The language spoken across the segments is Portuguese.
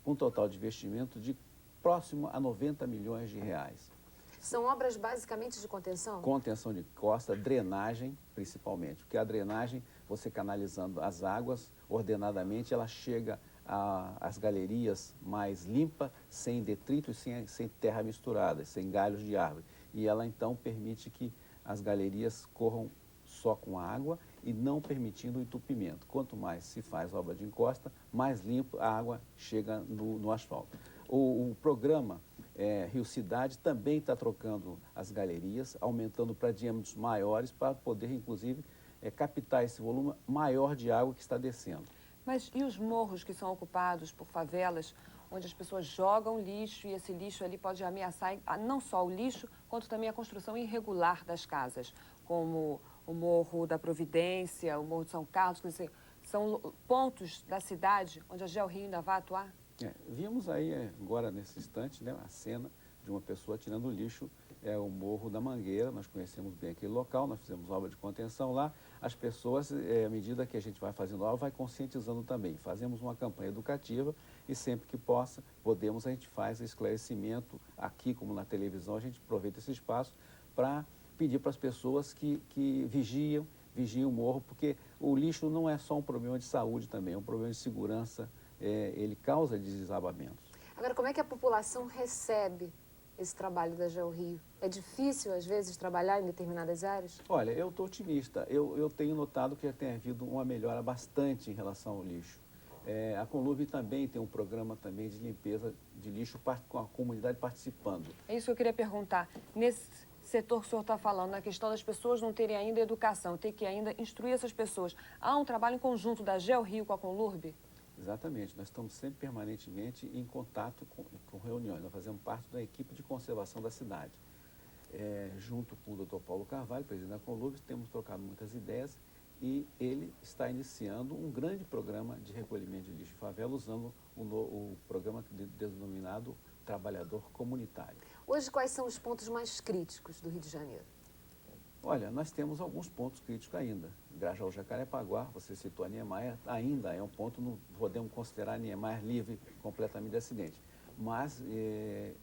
com um total de investimento de próximo a 90 milhões de reais. São obras basicamente de contenção? Contenção de costa, drenagem principalmente, porque a drenagem, você canalizando as águas ordenadamente, ela chega às galerias mais limpa, sem detritos, sem terra misturada, sem galhos de árvore. E ela então permite que as galerias corram só com água e não permitindo o entupimento. Quanto mais se faz obra de encosta, mais limpo a água chega no asfalto. O programa Rio Cidade também está trocando as galerias, aumentando para diâmetros maiores para poder, inclusive, captar esse volume maior de água que está descendo. Mas e os morros que são ocupados por favelas, onde as pessoas jogam lixo e esse lixo ali pode ameaçar não só o lixo, quanto também a construção irregular das casas, como o Morro da Providência, o Morro de São Carlos, quer dizer, são pontos da cidade onde a GeoRio ainda vai atuar? Vimos aí agora, nesse instante, né, a cena de uma pessoa tirando lixo, o Morro da Mangueira. Nós conhecemos bem aquele local, nós fizemos obra de contenção lá. As pessoas, à medida que a gente vai fazendo obra, vai conscientizando também. Fazemos uma campanha educativa e sempre que podemos, a gente faz esclarecimento aqui, como na televisão, a gente aproveita esse espaço para pedir para as pessoas que vigiem o morro, porque o lixo não é só um problema de saúde também, é um problema de segurança, ele causa desabamentos. Agora, como é que a população recebe esse trabalho da GeoRio? É difícil, às vezes, trabalhar em determinadas áreas? Olha, eu estou otimista. Eu tenho notado que já tem havido uma melhora bastante em relação ao lixo. A Conlurb também tem um programa também de limpeza de lixo com a comunidade participando. É isso que eu queria perguntar. Nesse setor que o senhor está falando, na questão das pessoas não terem ainda educação, ter que ainda instruir essas pessoas, há um trabalho em conjunto da GeoRio com a Conlurb? Exatamente, nós estamos sempre permanentemente em contato com reuniões. Nós fazemos parte da equipe de conservação da cidade. Junto com o Dr. Paulo Carvalho, presidente da Conlurb, temos trocado muitas ideias e ele está iniciando um grande programa de recolhimento de lixo de favela, usando o programa denominado Trabalhador Comunitário. Hoje, quais são os pontos mais críticos do Rio de Janeiro? Olha, nós temos alguns pontos críticos ainda. Grajaú, Jacarepaguá, você citou a Niemeyer, ainda é um ponto, não podemos considerar a Niemeyer livre completamente de acidente. Mas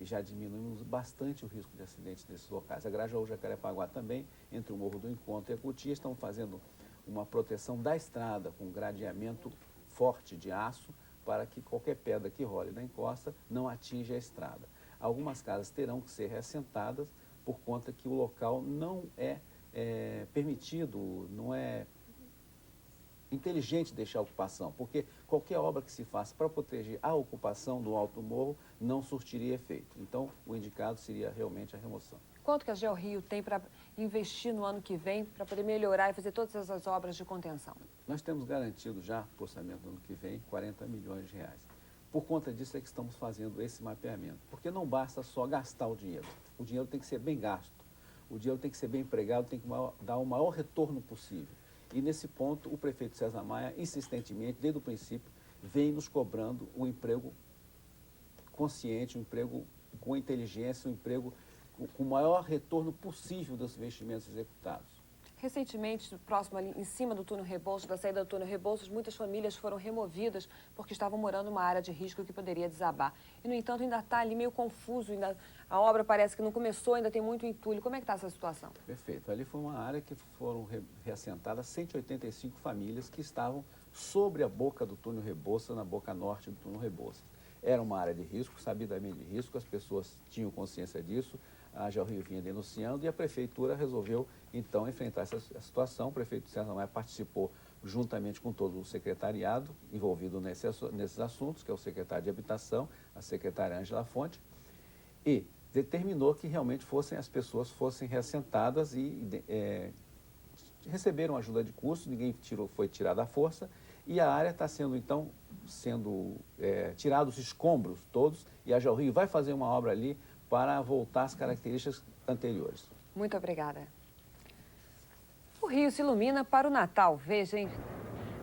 já diminuímos bastante o risco de acidentes nesses locais. A Grajaú, Jacarepaguá também, entre o Morro do Encontro e a Cotia, estão fazendo uma proteção da estrada com gradeamento forte de aço para que qualquer pedra que role na encosta não atinja a estrada. Algumas casas terão que ser reassentadas por conta que o local não é permitido, não é inteligente deixar a ocupação, porque qualquer obra que se faça para proteger a ocupação do alto morro não surtiria efeito. Então, o indicado seria realmente a remoção. Quanto que a GeoRio tem para investir no ano que vem para poder melhorar e fazer todas essas obras de contenção? Nós temos garantido já, para o orçamento do ano que vem, 40 milhões de reais. Por conta disso é que estamos fazendo esse mapeamento, porque não basta só gastar o dinheiro tem que ser bem gasto, o dinheiro tem que ser bem empregado, tem que dar o maior retorno possível. E nesse ponto, o prefeito César Maia, insistentemente, desde o princípio, vem nos cobrando um emprego consciente, um emprego com inteligência, um emprego com o maior retorno possível dos investimentos executados. Recentemente, próximo ali, em cima do túnel Rebouças, da saída do túnel Rebouças, muitas famílias foram removidas porque estavam morando numa área de risco que poderia desabar. E, no entanto, ainda está ali meio confuso, a obra parece que não começou, ainda tem muito entulho. Como é que está essa situação? Perfeito. Ali foi uma área que foram reassentadas 185 famílias que estavam sobre a boca do túnel Rebouças, na boca norte do túnel Rebouças. Era uma área de risco, sabidamente de risco, as pessoas tinham consciência disso, a GeoRio vinha denunciando e a prefeitura resolveu, então, enfrentar essa situação. O prefeito César Maia participou juntamente com todo o secretariado envolvido nesses assuntos, que é o secretário de Habitação, a secretária Ângela Fonte, e determinou que realmente as pessoas fossem reassentadas e receberam ajuda de custo, ninguém foi tirado à força, e a área está sendo, então, tirados os escombros todos, e a GeoRio vai fazer uma obra ali para voltar às características anteriores. Muito obrigada. O Rio se ilumina para o Natal, veja, hein?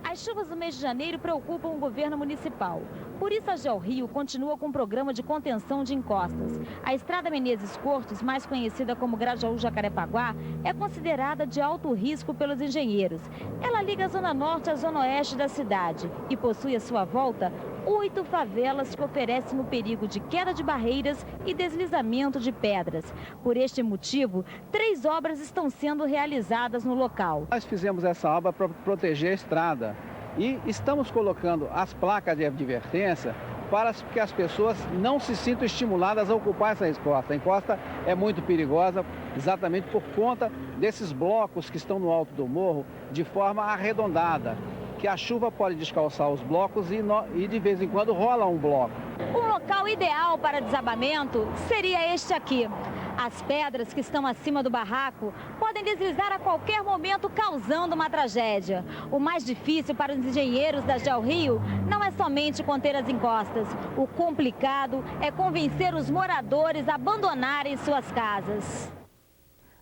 As chuvas do mês de janeiro preocupam o governo municipal. Por isso, a GeoRio continua com um programa de contenção de encostas. A estrada Menezes Cortes, mais conhecida como Grajaú Jacarepaguá, é considerada de alto risco pelos engenheiros. Ela liga a zona norte à zona oeste da cidade e possui à sua volta 8 favelas que oferecem o perigo de queda de barreiras e deslizamento de pedras. Por este motivo, 3 obras estão sendo realizadas no local. Nós fizemos essa obra para proteger a estrada e estamos colocando as placas de advertência para que as pessoas não se sintam estimuladas a ocupar essa encosta. A encosta é muito perigosa exatamente por conta desses blocos que estão no alto do morro de forma arredondada, que a chuva pode descalçar os blocos e de vez em quando rola um bloco. Um local ideal para desabamento seria este aqui. As pedras que estão acima do barraco podem deslizar a qualquer momento, causando uma tragédia. O mais difícil para os engenheiros da GeoRio não é somente conter as encostas. O complicado é convencer os moradores a abandonarem suas casas.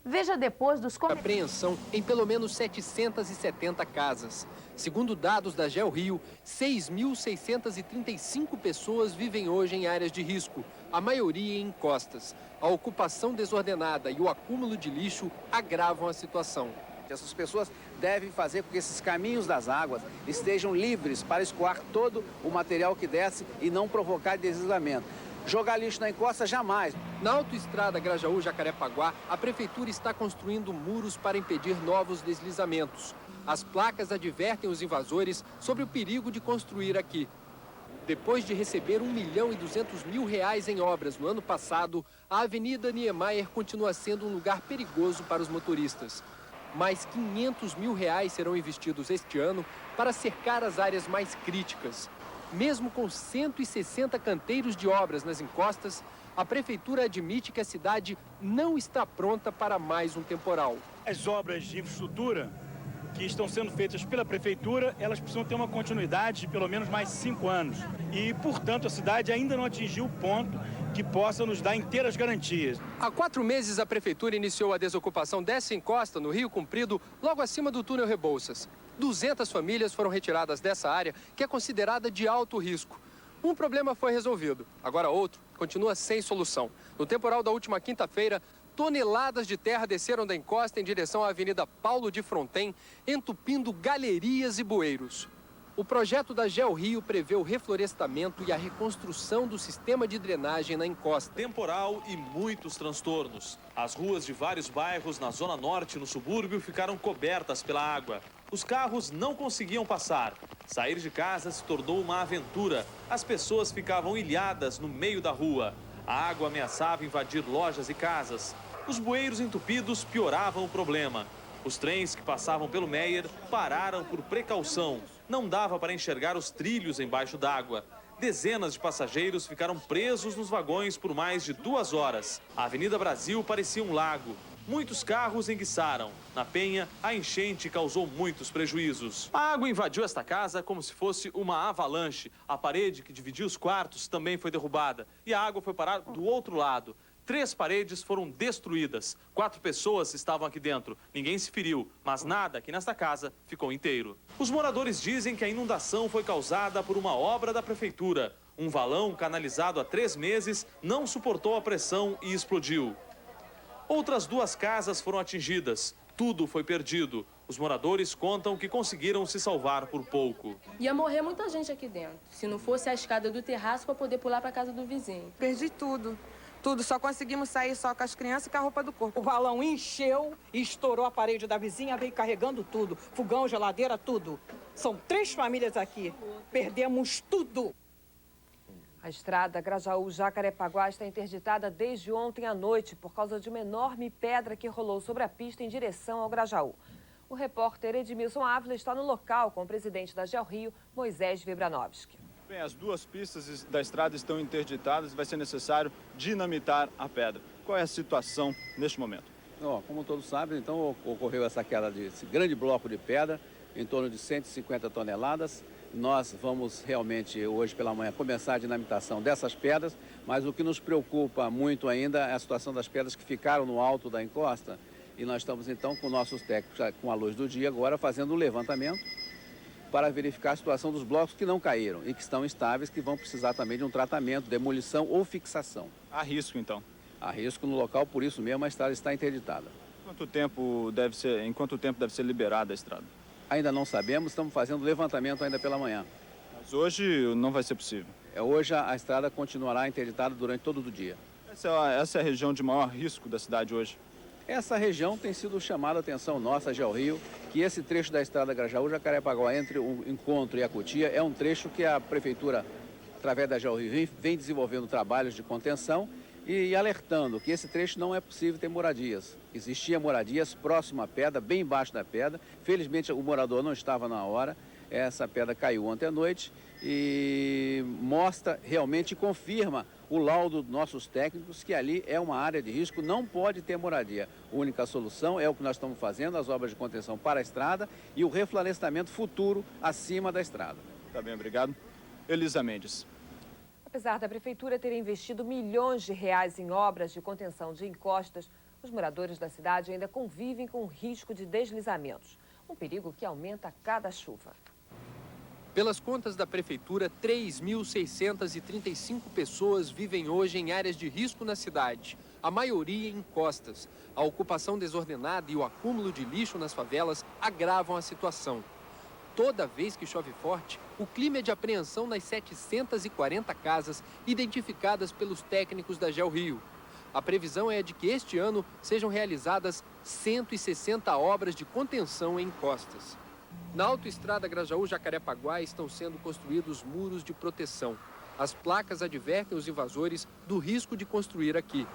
Veja depois dos apreensão em pelo menos 770 casas. Segundo dados da GeoRio, 6.635 pessoas vivem hoje em áreas de risco, a maioria em encostas. A ocupação desordenada e o acúmulo de lixo agravam a situação. Essas pessoas devem fazer com que esses caminhos das águas estejam livres para escoar todo o material que desce e não provocar deslizamento. Jogar lixo na encosta, jamais. Na autoestrada Grajaú-Jacarepaguá, a prefeitura está construindo muros para impedir novos deslizamentos. As placas advertem os invasores sobre o perigo de construir aqui. Depois de receber R$ 1.200.000 em obras no ano passado, a Avenida Niemeyer continua sendo um lugar perigoso para os motoristas. Mais R$ 500.000 serão investidos este ano para cercar as áreas mais críticas. Mesmo com 160 canteiros de obras nas encostas, a prefeitura admite que a cidade não está pronta para mais um temporal. As obras de infraestrutura que estão sendo feitas pela prefeitura, elas precisam ter uma continuidade de pelo menos mais 5 anos. E, portanto, a cidade ainda não atingiu o ponto que possa nos dar inteiras garantias. Há 4 meses, a prefeitura iniciou a desocupação dessa encosta no Rio Comprido, logo acima do túnel Rebouças. 200 famílias foram retiradas dessa área, que é considerada de alto risco. Um problema foi resolvido, agora outro continua sem solução. No temporal da última quinta-feira, toneladas de terra desceram da encosta em direção à Avenida Paulo de Fronten, entupindo galerias e bueiros. O projeto da GeoRio prevê o reflorestamento e a reconstrução do sistema de drenagem na encosta. Temporal e muitos transtornos. As ruas de vários bairros na Zona Norte e no subúrbio ficaram cobertas pela água. Os carros não conseguiam passar. Sair de casa se tornou uma aventura. As pessoas ficavam ilhadas no meio da rua. A água ameaçava invadir lojas e casas. Os bueiros entupidos pioravam o problema. Os trens que passavam pelo Meier pararam por precaução. Não dava para enxergar os trilhos embaixo d'água. Dezenas de passageiros ficaram presos nos vagões por mais de 2 horas. A Avenida Brasil parecia um lago. Muitos carros enguiçaram. Na Penha, a enchente causou muitos prejuízos. A água invadiu esta casa como se fosse uma avalanche. A parede que dividia os quartos também foi derrubada. E a água foi parar do outro lado. 3 paredes foram destruídas. 4 pessoas estavam aqui dentro. Ninguém se feriu, mas nada aqui nesta casa ficou inteiro. Os moradores dizem que a inundação foi causada por uma obra da prefeitura. Um valão canalizado há 3 meses não suportou a pressão e explodiu. Outras 2 casas foram atingidas. Tudo foi perdido. Os moradores contam que conseguiram se salvar por pouco. Ia morrer muita gente aqui dentro, se não fosse a escada do terraço para poder pular para a casa do vizinho. Perdi tudo. Tudo, só conseguimos sair só com as crianças e com a roupa do corpo. O valão encheu e estourou a parede da vizinha, veio carregando tudo. Fogão, geladeira, tudo. São 3 famílias aqui. Perdemos tudo. A estrada Grajaú-Jacarepaguá está interditada desde ontem à noite por causa de uma enorme pedra que rolou sobre a pista em direção ao Grajaú. O repórter Edmilson Ávila está no local com o presidente da GeoRio, Moisés Vibranovski. Bem, as 2 pistas da estrada estão interditadas e vai ser necessário dinamitar a pedra. Qual é a situação neste momento? Como todos sabem, então ocorreu essa queda desse grande bloco de pedra, em torno de 150 toneladas. Nós vamos realmente, hoje pela manhã, começar a dinamitação dessas pedras, mas o que nos preocupa muito ainda é a situação das pedras que ficaram no alto da encosta. E nós estamos, então, com nossos técnicos, com a luz do dia agora, fazendo um levantamento para verificar a situação dos blocos que não caíram e que estão estáveis, que vão precisar também de um tratamento, demolição ou fixação. Há risco, então? Há risco no local, por isso mesmo a estrada está interditada. Em quanto tempo deve ser liberada a estrada? Ainda não sabemos, estamos fazendo levantamento ainda pela manhã. Mas hoje não vai ser possível. Hoje a estrada continuará interditada durante todo o dia. Essa é a região de maior risco da cidade hoje. Essa região tem sido chamada a atenção nossa, GeoRio, que esse trecho da estrada Grajaú-Jacarepaguá entre o Encontro e a Cotia é um trecho que a Prefeitura, através da GeoRio, vem desenvolvendo trabalhos de contenção e alertando que esse trecho não é possível ter moradias. Existia moradias próximo à pedra, bem embaixo da pedra. Felizmente o morador não estava na hora. Essa pedra caiu ontem à noite e mostra realmente, confirma o laudo dos nossos técnicos que ali é uma área de risco, não pode ter moradia. A única solução é o que nós estamos fazendo, as obras de contenção para a estrada e o reflorestamento futuro acima da estrada. Tá bem, obrigado. Elisa Mendes. Apesar da Prefeitura ter investido milhões de reais em obras de contenção de encostas, os moradores da cidade ainda convivem com o risco de deslizamentos, um perigo que aumenta a cada chuva. Pelas contas da Prefeitura, 3.635 pessoas vivem hoje em áreas de risco na cidade, a maioria em encostas. A ocupação desordenada e o acúmulo de lixo nas favelas agravam a situação. Toda vez que chove forte, o clima é de apreensão nas 740 casas identificadas pelos técnicos da GeoRio. A previsão é de que este ano sejam realizadas 160 obras de contenção em encostas. Na autoestrada Grajaú-Jacarepaguá estão sendo construídos muros de proteção. As placas advertem os invasores do risco de construir aqui.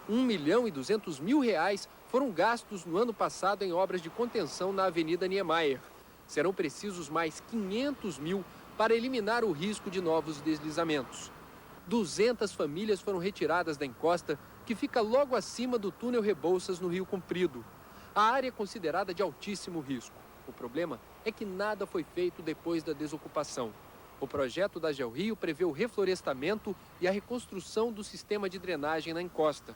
R$1.200.000 foram gastos no ano passado em obras de contenção na Avenida Niemeyer. Serão precisos mais 500 mil para eliminar o risco de novos deslizamentos. 200 famílias foram retiradas da encosta, que fica logo acima do túnel Rebouças, no Rio Comprido. A área é considerada de altíssimo risco. O problema é que nada foi feito depois da desocupação. O projeto da GeoRio prevê o reflorestamento e a reconstrução do sistema de drenagem na encosta.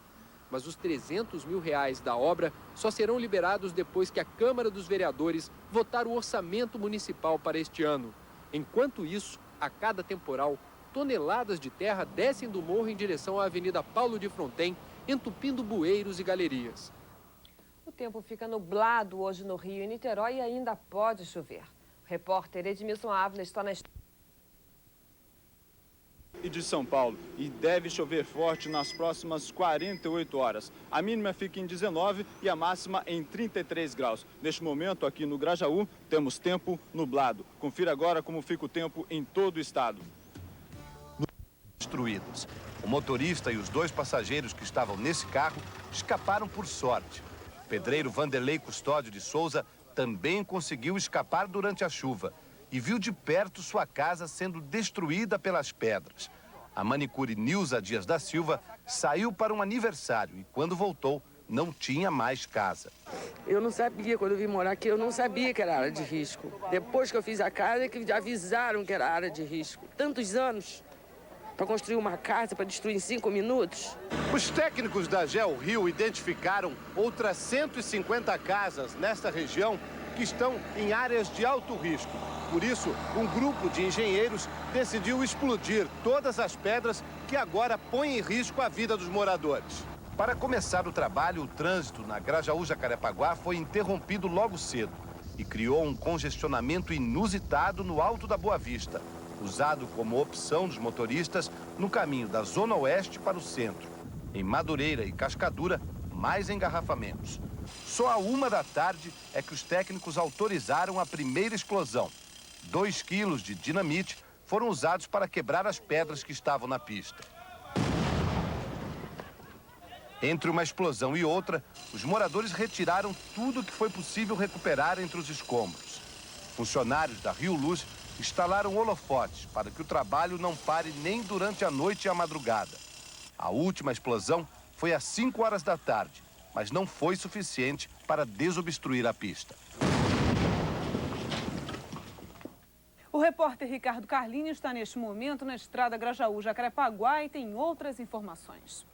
Mas os R$300 mil da obra só serão liberados depois que a Câmara dos Vereadores votar o orçamento municipal para este ano. Enquanto isso, a cada temporal, toneladas de terra descem do morro em direção à Avenida Paulo de Fronten, entupindo bueiros e galerias. O tempo fica nublado hoje no Rio e Niterói e ainda pode chover. O repórter Edmilson Ávila está na E de São Paulo, e deve chover forte nas próximas 48 horas. A mínima fica em 19 e a máxima em 33 graus. Neste momento, aqui no Grajaú, temos tempo nublado. Confira agora como fica o tempo em todo o estado. Destruídos. O motorista e os 2 passageiros que estavam nesse carro escaparam por sorte. O pedreiro Vanderlei Custódio de Souza também conseguiu escapar durante a chuva e viu de perto sua casa sendo destruída pelas pedras. A manicure Nilza Dias da Silva saiu para um aniversário e quando voltou, não tinha mais casa. Eu não sabia, quando eu vim morar aqui, eu não sabia que era área de risco. Depois que eu fiz a casa, é que avisaram que era área de risco. Tantos anos para construir uma casa, para destruir em 5 minutos. Os técnicos da GeoRio identificaram outras 150 casas nesta região que estão em áreas de alto risco. Por isso, um grupo de engenheiros decidiu explodir todas as pedras que agora põem em risco a vida dos moradores. Para começar o trabalho, o trânsito na Grajaú-Jacarepaguá foi interrompido logo cedo e criou um congestionamento inusitado no Alto da Boa Vista, usado como opção dos motoristas no caminho da Zona Oeste para o centro. Em Madureira e Cascadura, mais engarrafamentos. Só à 1 da tarde é que os técnicos autorizaram a primeira explosão. 2 quilos de dinamite foram usados para quebrar as pedras que estavam na pista. Entre uma explosão e outra, os moradores retiraram tudo que foi possível recuperar entre os escombros. Funcionários da Rio Luz instalaram holofotes para que o trabalho não pare nem durante a noite e a madrugada. A última explosão foi às 5 horas da tarde, mas não foi suficiente para desobstruir a pista. O repórter Ricardo Carlinhos está neste momento na estrada Grajaú-Jacarepaguá e tem outras informações.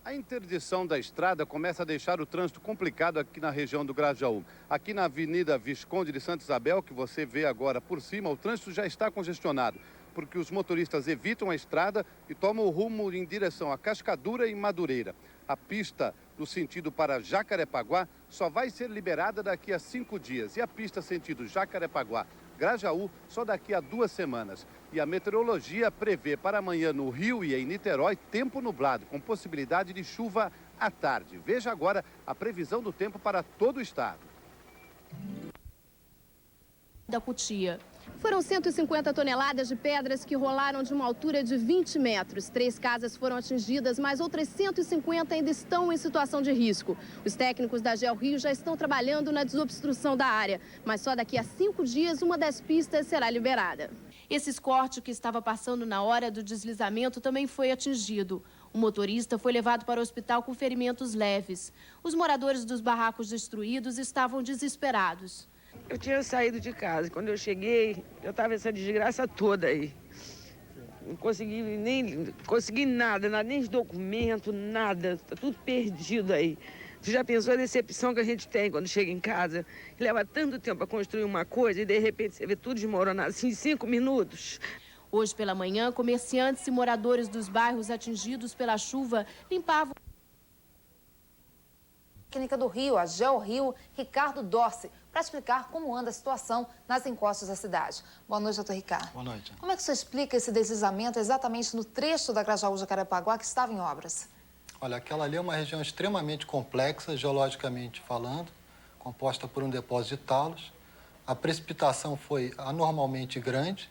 A interdição da estrada começa a deixar o trânsito complicado aqui na região do Grajaú. Aqui na Avenida Visconde de Santa Isabel, que você vê agora por cima, o trânsito já está congestionado, porque os motoristas evitam a estrada e tomam o rumo em direção a Cascadura e Madureira. A pista no sentido para Jacarepaguá só vai ser liberada daqui a 5 dias. E a pista sentido Jacarepaguá Grajaú só daqui a 2 semanas. E a meteorologia prevê para amanhã no Rio e em Niterói tempo nublado, com possibilidade de chuva à tarde. Veja agora a previsão do tempo para todo o estado. Da Cutia. Foram 150 toneladas de pedras que rolaram de uma altura de 20 metros. 3 casas foram atingidas, mas outras 150 ainda estão em situação de risco. Os técnicos da GeoRio já estão trabalhando na desobstrução da área, mas só daqui a 5 dias uma das pistas será liberada. Esse escorte que estava passando na hora do deslizamento também foi atingido. O motorista foi levado para o hospital com ferimentos leves. Os moradores dos barracos destruídos estavam desesperados. Eu tinha saído de casa. Quando eu cheguei, eu estava essa desgraça toda aí. Não consegui nada, nem documento, nada. Está tudo perdido aí. Você já pensou a decepção que a gente tem quando chega em casa? Leva tanto tempo para construir uma coisa e, de repente, você vê tudo desmoronar assim em 5 minutos. Hoje pela manhã, comerciantes e moradores dos bairros atingidos pela chuva limpavam. Técnica do Rio, a GeoRio, Ricardo Dorce, para explicar como anda a situação nas encostas da cidade. Boa noite, doutor Ricardo. Boa noite. Como é que você explica esse deslizamento exatamente no trecho da Grajaú-Jacarepaguá que estava em obras? Olha, aquela ali é uma região extremamente complexa, geologicamente falando, composta por um depósito de talos. A precipitação foi anormalmente grande.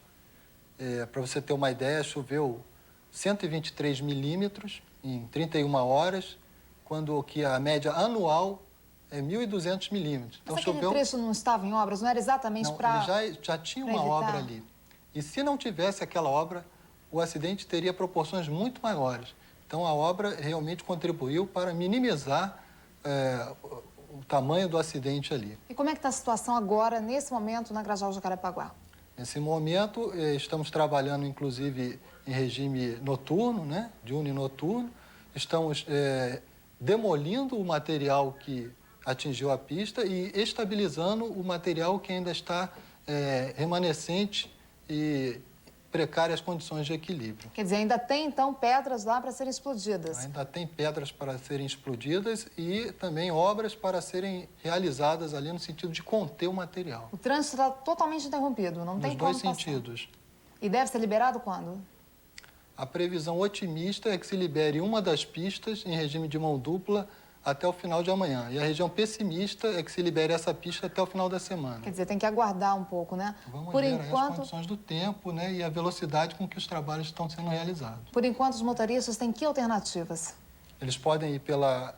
Para você ter uma ideia, choveu 123 milímetros em 31 horas, quando que a média anual é 1.200 milímetros. Então, mas aquele trecho não estava em obras? Não era exatamente para... Ele já tinha uma obra ali. E se não tivesse aquela obra, o acidente teria proporções muito maiores. Então, a obra realmente contribuiu para minimizar o tamanho do acidente ali. E como é que está a situação agora, nesse momento, na Grajaú-Jacarepaguá? Nesse momento, estamos trabalhando, inclusive, em regime noturno, né? Diurno e noturno. Estamos demolindo o material que atingiu a pista e estabilizando o material que ainda está remanescente e precárias condições de equilíbrio. Quer dizer, ainda tem, então, pedras lá para serem explodidas? Ainda tem pedras para serem explodidas e também obras para serem realizadas ali no sentido de conter o material. O trânsito está totalmente interrompido, não tem como passar. Nos 2 sentidos. E deve ser liberado quando? A previsão otimista é que se libere uma das pistas em regime de mão dupla até o final de amanhã. E a região pessimista é que se libere essa pista até o final da semana. Quer dizer, tem que aguardar um pouco, né? Vamos ver as condições do tempo, né, e a velocidade com que os trabalhos estão sendo realizados. Por enquanto, os motoristas têm que alternativas? Eles podem ir pela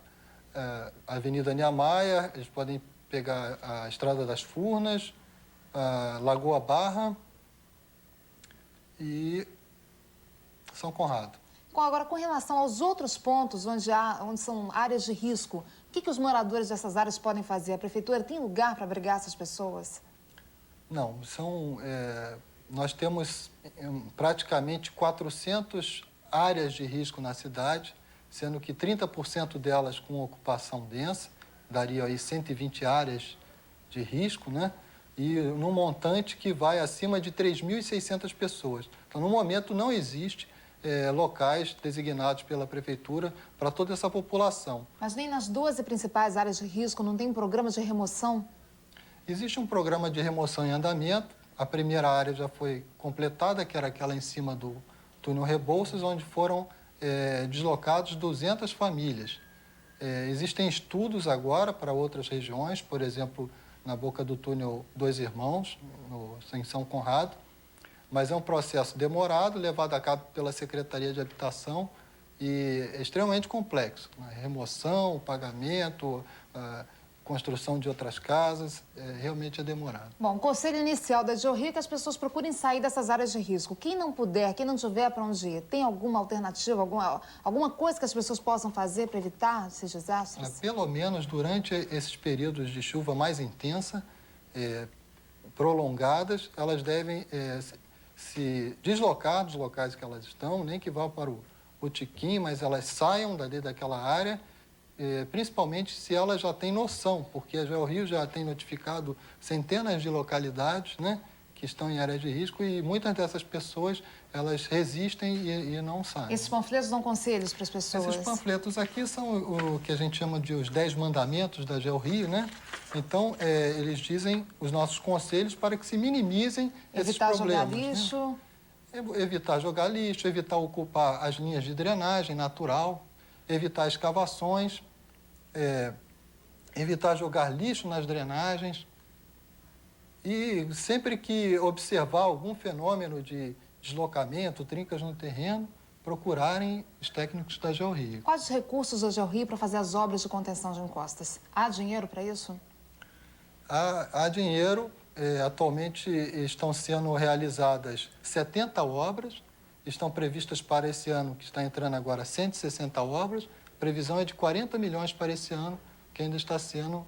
Avenida Niemeyer, eles podem pegar a Estrada das Furnas, a Lagoa Barra e São Conrado. Agora, com relação aos outros pontos onde são áreas de risco, o que os moradores dessas áreas podem fazer? A prefeitura tem lugar para abrigar essas pessoas? Não, nós temos praticamente 400 áreas de risco na cidade, sendo que 30% delas com ocupação densa, daria aí 120 áreas de risco, né? E num montante que vai acima de 3.600 pessoas. Então, no momento, não existe locais designados pela prefeitura para toda essa população. Mas nem nas 12 principais áreas de risco não tem um programa de remoção? Existe um programa de remoção em andamento. A primeira área já foi completada, que era aquela em cima do túnel Rebouças, onde foram deslocados 200 famílias. Existem estudos agora para outras regiões, por exemplo, na boca do túnel Dois Irmãos, em São Conrado. Mas é um processo demorado, levado a cabo pela Secretaria de Habitação e é extremamente complexo. A remoção, o pagamento, a construção de outras casas, realmente é demorado. Bom, o conselho inicial da GeoRio é que as pessoas procurem sair dessas áreas de risco. Quem não puder, quem não tiver para onde ir, tem alguma alternativa, alguma coisa que as pessoas possam fazer para evitar esses desastres? Pelo menos durante esses períodos de chuva mais intensa, prolongadas, elas devem se deslocar dos locais que elas estão, nem que vá para o Tiquim, mas elas saiam daquela área, principalmente se elas já têm noção, porque a GeoRio já tem notificado centenas de localidades, né, que estão em áreas de risco e muitas dessas pessoas, elas resistem e não saem. Esses panfletos dão conselhos para as pessoas? Esses panfletos aqui são o que a gente chama de os 10 mandamentos da GeoRio, né? Então, eles dizem os nossos conselhos para que se minimizem esses problemas. Evitar jogar lixo? Né? Evitar jogar lixo, evitar ocupar as linhas de drenagem natural, evitar escavações, evitar jogar lixo nas drenagens e sempre que observar algum fenômeno de deslocamento, trincas no terreno, procurarem os técnicos da GeoRio. Quais os recursos da GeoRio para fazer as obras de contenção de encostas? Há dinheiro para isso? Há dinheiro. Atualmente estão sendo realizadas 70 obras, estão previstas para esse ano, que está entrando agora, 160 obras. A previsão é de 40 milhões para esse ano, que ainda está sendo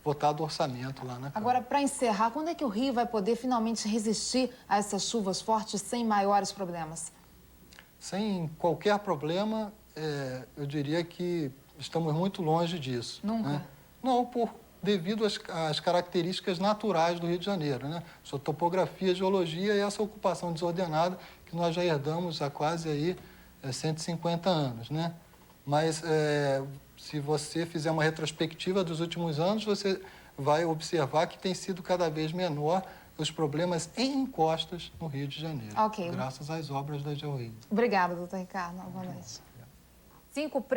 votado o orçamento lá na Câmara. Agora, para encerrar, quando é que o Rio vai poder finalmente resistir a essas chuvas fortes sem maiores problemas? Sem qualquer problema, eu diria que estamos muito longe disso. Nunca? Né? Não, devido às características naturais do Rio de Janeiro, né? Sua topografia, geologia e essa ocupação desordenada que nós já herdamos há quase aí 150 anos, né? Mas se você fizer uma retrospectiva dos últimos anos, você vai observar que tem sido cada vez menor os problemas em encostas no Rio de Janeiro, graças às obras da GeoRio. Obrigada, doutor Ricardo. Boa noite.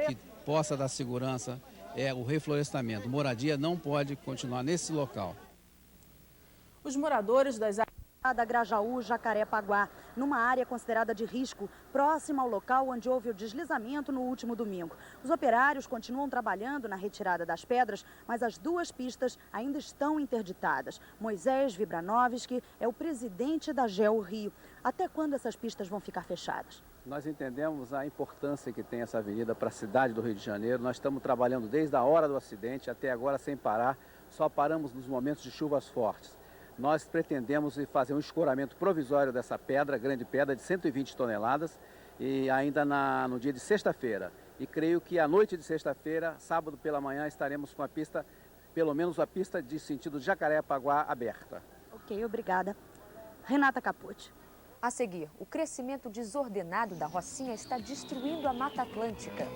Que possa dar segurança o reflorestamento. Moradia não pode continuar nesse local. Os moradores das áreas da Grajaú, Jacarepaguá, numa área considerada de risco, próxima ao local onde houve o deslizamento no último domingo. Os operários continuam trabalhando na retirada das pedras, mas as duas pistas ainda estão interditadas. Moisés Vibranovski é o presidente da GeoRio. Até quando essas pistas vão ficar fechadas? Nós entendemos a importância que tem essa avenida para a cidade do Rio de Janeiro. Nós estamos trabalhando desde a hora do acidente até agora sem parar. Só paramos nos momentos de chuvas fortes. Nós pretendemos fazer um escoramento provisório dessa pedra, grande pedra de 120 toneladas, e ainda no dia de sexta-feira. E creio que à noite de sexta-feira, sábado pela manhã, estaremos com a pista, pelo menos a pista de sentido Jacarepaguá aberta. Ok, obrigada. Renata Capucci. A seguir, o crescimento desordenado da Rocinha está destruindo a Mata Atlântica.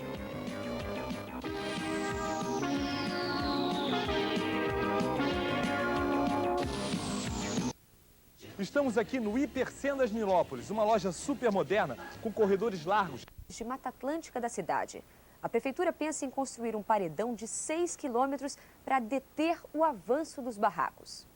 Estamos aqui no Hipercendas Nilópolis, uma loja super moderna com corredores largos. De Mata Atlântica da cidade. A prefeitura pensa em construir um paredão de 6 quilômetros para deter o avanço dos barracos.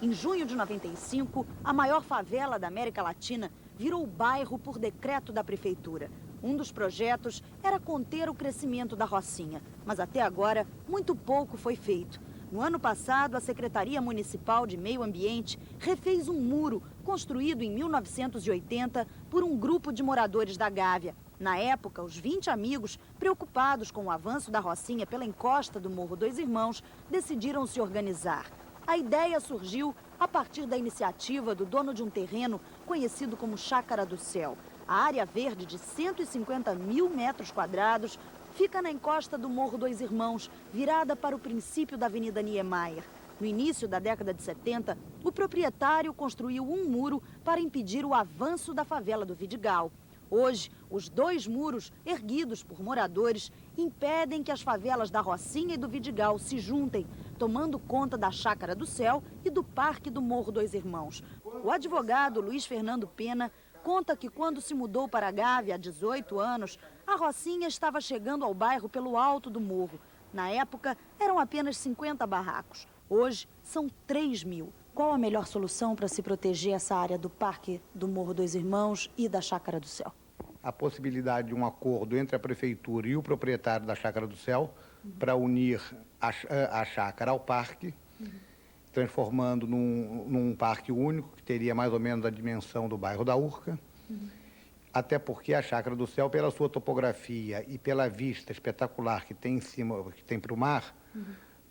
Em junho de 95, a maior favela da América Latina virou bairro por decreto da prefeitura. Um dos projetos era conter o crescimento da Rocinha, mas até agora muito pouco foi feito. No ano passado, a Secretaria Municipal de Meio Ambiente refez um muro construído em 1980 por um grupo de moradores da Gávea. Na época, os 20 amigos, preocupados com o avanço da Rocinha pela encosta do Morro dos Irmãos, decidiram se organizar. A ideia surgiu a partir da iniciativa do dono de um terreno conhecido como Chácara do Céu. A área verde de 150 mil metros quadrados fica na encosta do Morro dos Irmãos, virada para o princípio da Avenida Niemeyer. No início da década de 70, o proprietário construiu um muro para impedir o avanço da favela do Vidigal. Hoje, os dois muros, erguidos por moradores, impedem que as favelas da Rocinha e do Vidigal se juntem, tomando conta da Chácara do Céu e do Parque do Morro dos Irmãos. O advogado Luiz Fernando Pena conta que quando se mudou para a Gávea há 18 anos, a Rocinha estava chegando ao bairro pelo alto do morro. Na época, eram apenas 50 barracos. Hoje, são 3 mil. Qual a melhor solução para se proteger essa área do Parque do Morro dos Irmãos e da Chácara do Céu? A possibilidade de um acordo entre a Prefeitura e o proprietário da Chácara do Céu para unir a chácara ao parque, transformando num parque único, que teria mais ou menos a dimensão do bairro da Urca. Até porque a Chácara do Céu, pela sua topografia e pela vista espetacular que tem em cima, que tem para o mar,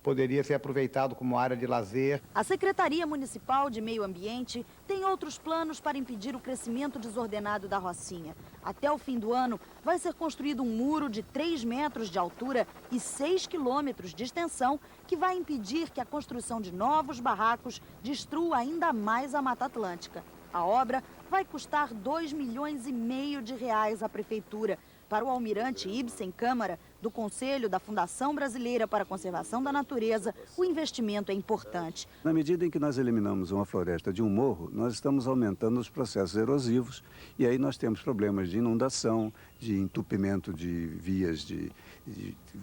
poderia ser aproveitado como área de lazer. A Secretaria Municipal de Meio Ambiente tem outros planos para impedir o crescimento desordenado da Rocinha. Até o fim do ano, vai ser construído um muro de 3 metros de altura e 6 quilômetros de extensão, que vai impedir que a construção de novos barracos destrua ainda mais a Mata Atlântica. A obra vai custar R$2,5 milhões à Prefeitura. Para o almirante Ibsen Câmara, do Conselho da Fundação Brasileira para a Conservação da Natureza, o investimento é importante. Na medida em que nós eliminamos uma floresta de um morro, nós estamos aumentando os processos erosivos e aí nós temos problemas de inundação, de entupimento de vias de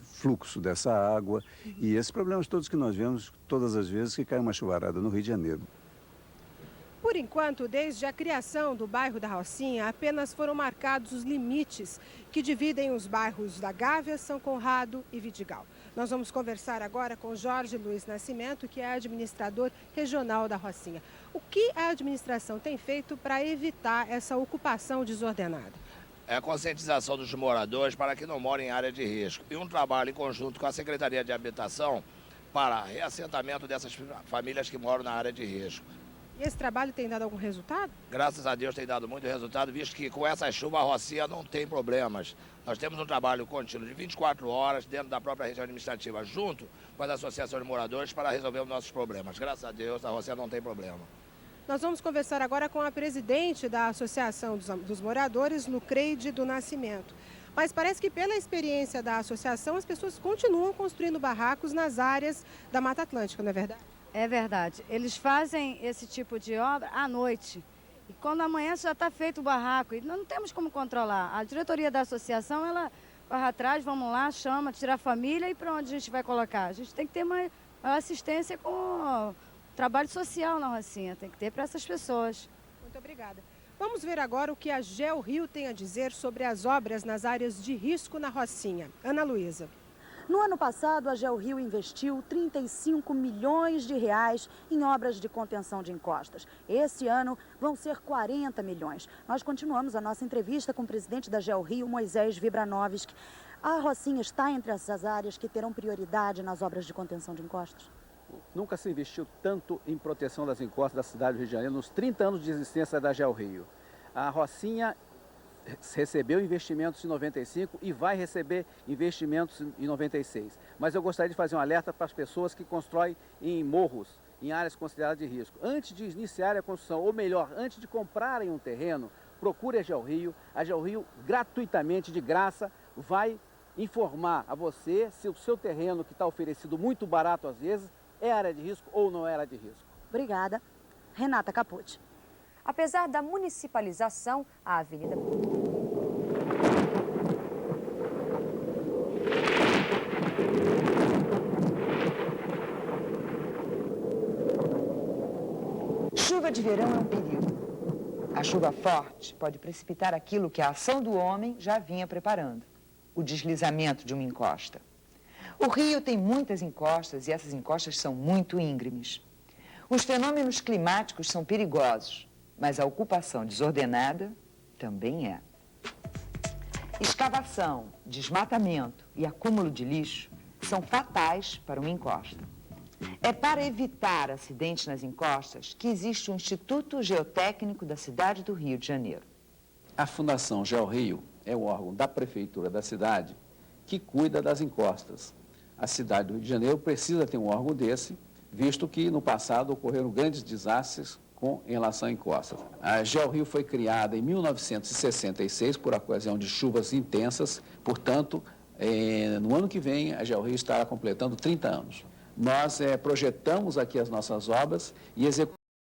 fluxo dessa água e esses problemas todos que nós vemos todas as vezes que cai uma chuvarada no Rio de Janeiro. Por enquanto, desde a criação do bairro da Rocinha, apenas foram marcados os limites que dividem os bairros da Gávea, São Conrado e Vidigal. Nós vamos conversar agora com Jorge Luiz Nascimento, que é administrador regional da Rocinha. O que a administração tem feito para evitar essa ocupação desordenada? É a conscientização dos moradores para que não morem em área de risco e um trabalho em conjunto com a Secretaria de Habitação para reassentamento dessas famílias que moram na área de risco. E esse trabalho tem dado algum resultado? Graças a Deus tem dado muito resultado, visto que com essa chuva a Rocinha não tem problemas. Nós temos um trabalho contínuo de 24 horas dentro da própria região administrativa, junto com as associações de moradores para resolver os nossos problemas. Graças a Deus a Rocinha não tem problema. Nós vamos conversar agora com a presidente da Associação dos Moradores, Lucreide do Nascimento. Mas parece que pela experiência da associação, as pessoas continuam construindo barracos nas áreas da Mata Atlântica, não é verdade? É verdade. Eles fazem esse tipo de obra à noite. E quando amanhece já está feito o barraco. E nós não temos como controlar. A diretoria da associação, ela vai atrás, vamos lá, chama, tira a família e para onde a gente vai colocar? A gente tem que ter uma assistência com o trabalho social na Rocinha. Tem que ter para essas pessoas. Muito obrigada. Vamos ver agora o que a GeoRio tem a dizer sobre as obras nas áreas de risco na Rocinha. Ana Luísa. No ano passado, a GeoRio investiu R$35 milhões em obras de contenção de encostas. Esse ano vão ser 40 milhões. Nós continuamos a nossa entrevista com o presidente da GeoRio, Moisés Vibranovski. A Rocinha está entre essas áreas que terão prioridade nas obras de contenção de encostas? Nunca se investiu tanto em proteção das encostas da cidade do Rio de Janeiro nos 30 anos de existência da GeoRio. A Rocinha recebeu investimentos em 95 e vai receber investimentos em 96. Mas eu gostaria de fazer um alerta para as pessoas que constroem em morros, em áreas consideradas de risco. Antes de iniciar a construção, ou melhor, antes de comprarem um terreno, procure a GeoRio. A GeoRio, gratuitamente, de graça, vai informar a você se o seu terreno, que está oferecido muito barato às vezes, é área de risco ou não é área de risco. Obrigada. Renata Capucci. Apesar da municipalização, a Avenida... Chuva de verão é um perigo. A chuva forte pode precipitar aquilo que a ação do homem já vinha preparando, o deslizamento de uma encosta. O Rio tem muitas encostas e essas encostas são muito íngremes. Os fenômenos climáticos são perigosos, mas a ocupação desordenada também é. Escavação, desmatamento e acúmulo de lixo são fatais para uma encosta. É para evitar acidentes nas encostas que existe o Instituto Geotécnico da cidade do Rio de Janeiro. A Fundação GeoRio é o órgão da prefeitura da cidade que cuida das encostas. A cidade do Rio de Janeiro precisa ter um órgão desse, visto que no passado ocorreram grandes desastres em relação a encostas. A GeoRio foi criada em 1966 por ocasião de chuvas intensas, portanto, no ano que vem a GeoRio estará completando 30 anos. Nós projetamos aqui as nossas obras e executamos